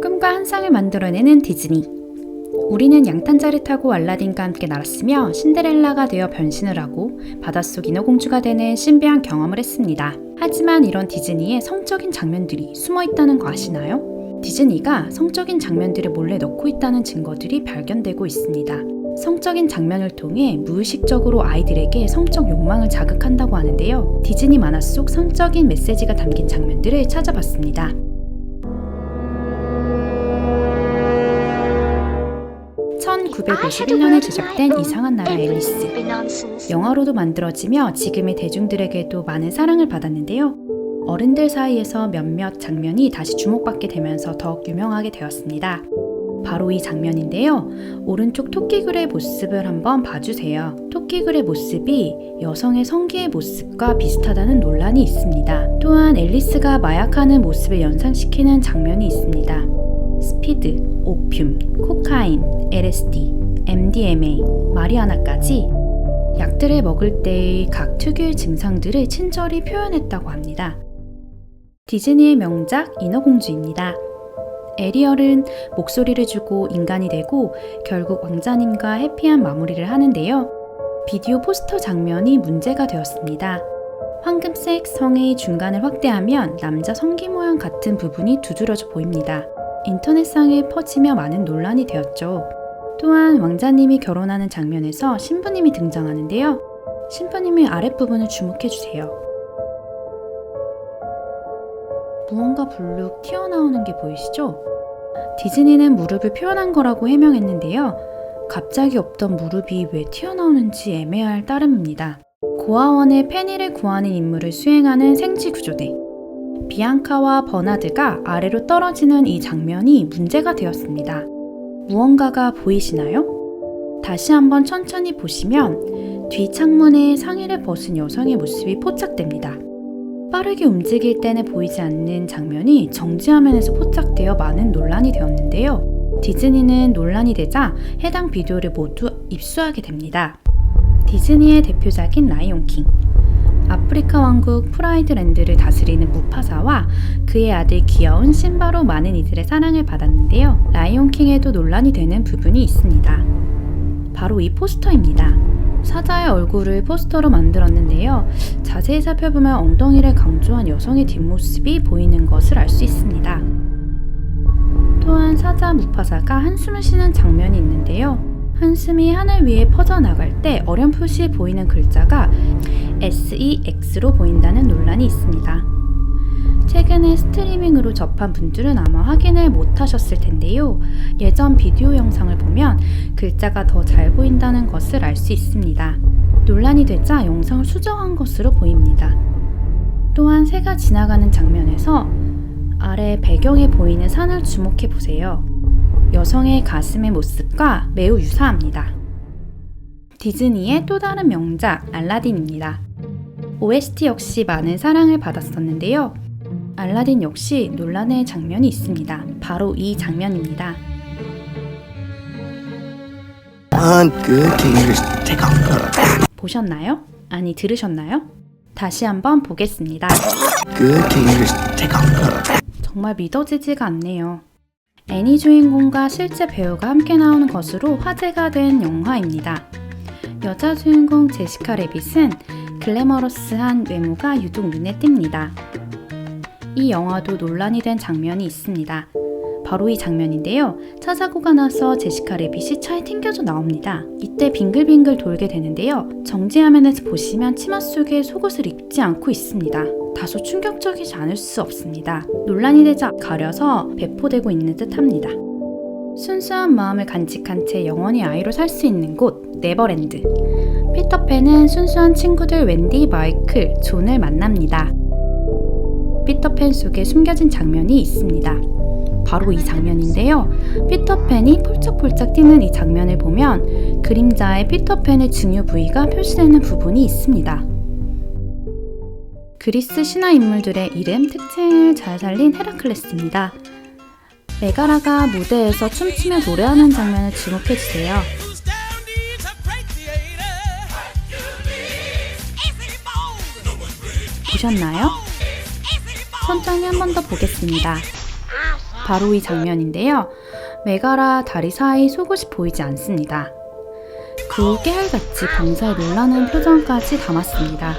꿈과 환상을 만들어내는 디즈니. 우리는 양탄자를 타고 알라딘과 함께 날았으며 신데렐라가 되어 변신을 하고 바닷속 인어공주가 되는 신비한 경험을 했습니다. 하지만 이런 디즈니에 성적인 장면들이 숨어 있다는 거 아시나요? 디즈니가 성적인 장면들을 몰래 넣고 있다는 증거들이 발견되고 있습니다. 성적인 장면을 통해 무의식적으로 아이들에게 성적 욕망을 자극한다고 하는데요. 디즈니 만화 속 성적인 메시지가 담긴 장면들을 찾아봤습니다. 1951년에 제작된 이상한 나라 앨리스. 영화로도 만들어지며 지금의 대중들에게도 많은 사랑을 받았는데요. 어른들 사이에서 몇몇 장면이 다시 주목받게 되면서 더욱 유명하게 되었습니다. 바로 이 장면인데요. 오른쪽 토끼굴의 모습을 한번 봐주세요. 토끼굴의 모습이 여성의 성기의 모습과 비슷하다는 논란이 있습니다. 또한 앨리스가 마약하는 모습을 연상시키는 장면이 있습니다. 스피드, 오듐, 코카인, LSD, MDMA, 마리아나까지 약들을 먹을 때의 각 특유의 증상들을 친절히 표현했다고 합니다. 디즈니의 명작 인어공주입니다. 에리얼은 목소리를 주고 인간이 되고 결국 왕자님과 해피한 마무리를 하는데요. 비디오 포스터 장면이 문제가 되었습니다. 황금색 성의 중간을 확대하면 남자 성기 모양 같은 부분이 두드러져 보입니다. 인터넷상에 퍼지며 많은 논란이 되었죠. 또한 왕자님이 결혼하는 장면에서 신부님이 등장하는데요. 신부님의 아랫부분을 주목해주세요. 무언가 불룩 튀어나오는 게 보이시죠? 디즈니는 무릎을 표현한 거라고 해명했는데요. 갑자기 없던 무릎이 왜 튀어나오는지 애매할 따름입니다. 고아원의 페니를 구하는 임무를 수행하는 생쥐구조대. 비앙카와 버나드가 아래로 떨어지는 이 장면이 문제가 되었습니다. 무언가가 보이시나요? 다시 한번 천천히 보시면 뒤 창문에 상의를 벗은 여성의 모습이 포착됩니다. 빠르게 움직일 때는 보이지 않는 장면이 정지화면에서 포착되어 많은 논란이 되었는데요. 디즈니는 논란이 되자 해당 비디오를 모두 입수하게 됩니다. 디즈니의 대표작인 라이온킹. 아프리카 왕국 프라이드랜드를 다스리는 무파사와 그의 아들 귀여운 심바로 많은 이들의 사랑을 받았는데요. 라이온킹에도 논란이 되는 부분이 있습니다. 바로 이 포스터입니다. 사자의 얼굴을 포스터로 만들었는데요. 자세히 살펴보면 엉덩이를 강조한 여성의 뒷모습이 보이는 것을 알 수 있습니다. 또한 사자 무파사가 한숨을 쉬는 장면이 있는데요. 한숨이 하늘 위에 퍼져나갈 때 어렴풋이 보이는 글자가 SEX로 보인다는 논란이 있습니다. 최근에 스트리밍으로 접한 분들은 아마 확인을 못하셨을 텐데요. 예전 비디오 영상을 보면 글자가 더 잘 보인다는 것을 알 수 있습니다. 논란이 되자 영상을 수정한 것으로 보입니다. 또한 새가 지나가는 장면에서 아래 배경에 보이는 산을 주목해 보세요. 여성의 가슴의 모습과 매우 유사합니다. 디즈니의 또 다른 명작 알라딘입니다. OST 역시 많은 사랑을 받았었는데요. 알라딘 역시 논란의 장면이 있습니다. 바로 이 장면입니다. 보셨나요? 아니 들으셨나요? 다시 한번 보겠습니다. 정말 믿어지지가 않네요. 애니 주인공과 실제 배우가 함께 나오는 것으로 화제가 된 영화입니다. 여자 주인공 제시카 레빗은 글래머러스한 외모가 유독 눈에 띕니다. 이 영화도 논란이 된 장면이 있습니다. 바로 이 장면인데요. 차 사고가 나서 제시카 레빗이 차에 튕겨져 나옵니다. 이때 빙글빙글 돌게 되는데요. 정지화면에서 보시면 치마 속에 속옷을 입지 않고 있습니다. 다소 충격적이지 않을 수 없습니다. 논란이 되자 가려서 배포되고 있는 듯 합니다. 순수한 마음을 간직한 채 영원히 아이로 살 수 있는 곳, 네버랜드. 피터팬은 순수한 친구들 웬디, 마이클, 존을 만납니다. 피터팬 속에 숨겨진 장면이 있습니다. 바로 이 장면인데요. 피터팬이 폴짝폴짝 뛰는 이 장면을 보면 그림자에 피터팬의 증유 부위가 표시되는 부분이 있습니다. 그리스 신화 인물들의 이름, 특징을 잘 살린 헤라클레스입니다. 메가라가 무대에서 춤추며 노래하는 장면을 주목해주세요. 보셨나요? 천천히 한 번 더 보겠습니다. 바로 이 장면인데요. 메가라 다리 사이 속옷이 보이지 않습니다. 그 깨알같이 범사에 놀라는 표정까지 담았습니다.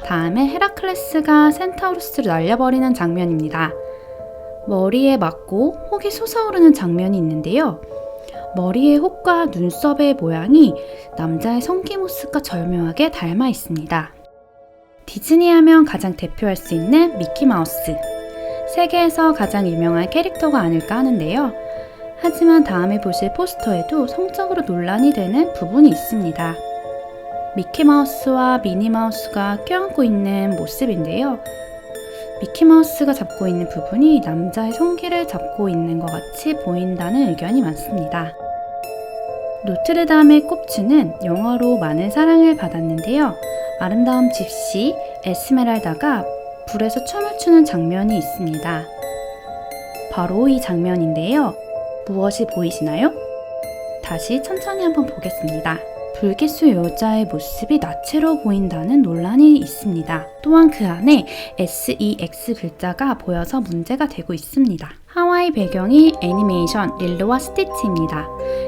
다음에 헤라클레스가 센타우루스를 날려버리는 장면입니다. 머리에 맞고 혹이 솟아오르는 장면이 있는데요. 머리의 혹과 눈썹의 모양이 남자의 성기 모습과 절묘하게 닮아 있습니다. 디즈니 하면 가장 대표할 수 있는 미키마우스. 세계에서 가장 유명한 캐릭터가 아닐까 하는데요. 하지만 다음에 보실 포스터에도 성적으로 논란이 되는 부분이 있습니다. 미키마우스와 미니마우스가 껴안고 있는 모습인데요. 미키마우스가 잡고 있는 부분이 남자의 성기를 잡고 있는 것 같이 보인다는 의견이 많습니다. 노트르담의 꼽추는 영화로 많은 사랑을 받았는데요. 아름다운 집시 에스메랄다가 불에서 춤을 추는 장면이 있습니다. 바로 이 장면인데요. 무엇이 보이시나요? 다시 천천히 한번 보겠습니다. 불기수 여자의 모습이 나체로 보인다는 논란이 있습니다. 또한 그 안에 SEX 글자가 보여서 문제가 되고 있습니다. 하와이 배경이 애니메이션 릴로와 스티치입니다.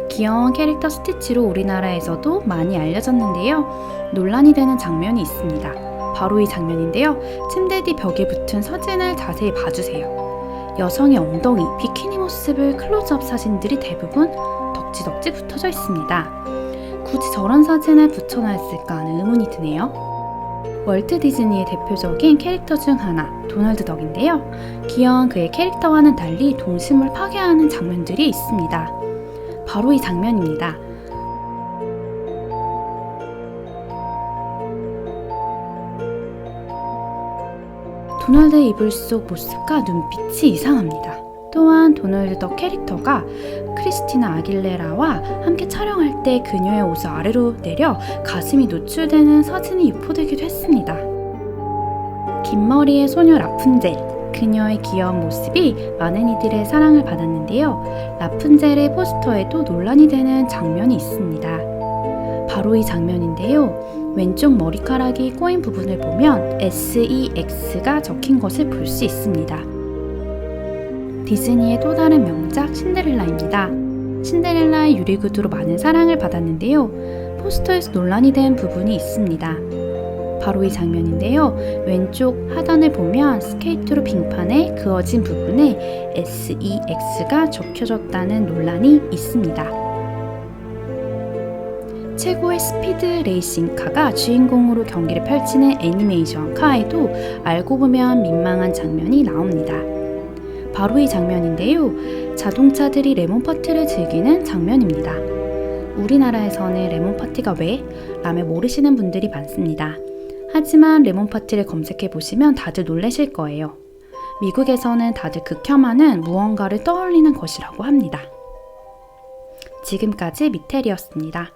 귀여운 캐릭터 스티치로 우리나라에서도 많이 알려졌는데요. 논란이 되는 장면이 있습니다. 바로 이 장면인데요. 침대 뒤 벽에 붙은 사진을 자세히 봐주세요. 여성의 엉덩이, 비키니 모습을 클로즈업 사진들이 대부분 덕지덕지 붙어져 있습니다. 굳이 저런 사진을 붙여놨을까 하는 의문이 드네요. 월트 디즈니의 대표적인 캐릭터 중 하나, 도널드 덕인데요. 귀여운 그의 캐릭터와는 달리 동심을 파괴하는 장면들이 있습니다. 바로 이 장면입니다. 도널드의 이불 속 모습과 눈빛이 이상합니다. 또한 도널드 덕 캐릭터가 크리스티나 아길레라와 함께 촬영할 때 그녀의 옷을 아래로 내려 가슴이 노출되는 사진이 유포되기도 했습니다. 긴 머리의 소녀 라푼젤, 그녀의 귀여운 모습이 많은 이들의 사랑을 받았는데요. 라푼젤의 포스터에도 논란이 되는 장면이 있습니다. 바로 이 장면인데요. 왼쪽 머리카락이 꼬인 부분을 보면 SEX가 적힌 것을 볼 수 있습니다. 디즈니의 또 다른 명작 신데렐라입니다. 신데렐라의 유리구두로 많은 사랑을 받았는데요. 포스터에서 논란이 된 부분이 있습니다. 바로 이 장면인데요. 왼쪽 하단을 보면 스케이트로 빙판에 그어진 부분에 SEX가 적혀졌다는 논란이 있습니다. 최고의 스피드 레이싱 카가 주인공으로 경기를 펼치는 애니메이션 카에도 알고 보면 민망한 장면이 나옵니다. 바로 이 장면인데요. 자동차들이 레몬 파티를 즐기는 장면입니다. 우리나라에서는 레몬 파티가 왜? 라며 모르시는 분들이 많습니다. 하지만 레몬 파티를 검색해 보시면 다들 놀라실 거예요. 미국에서는 다들 극혐하는 무언가를 떠올리는 것이라고 합니다. 지금까지 미텔이었습니다.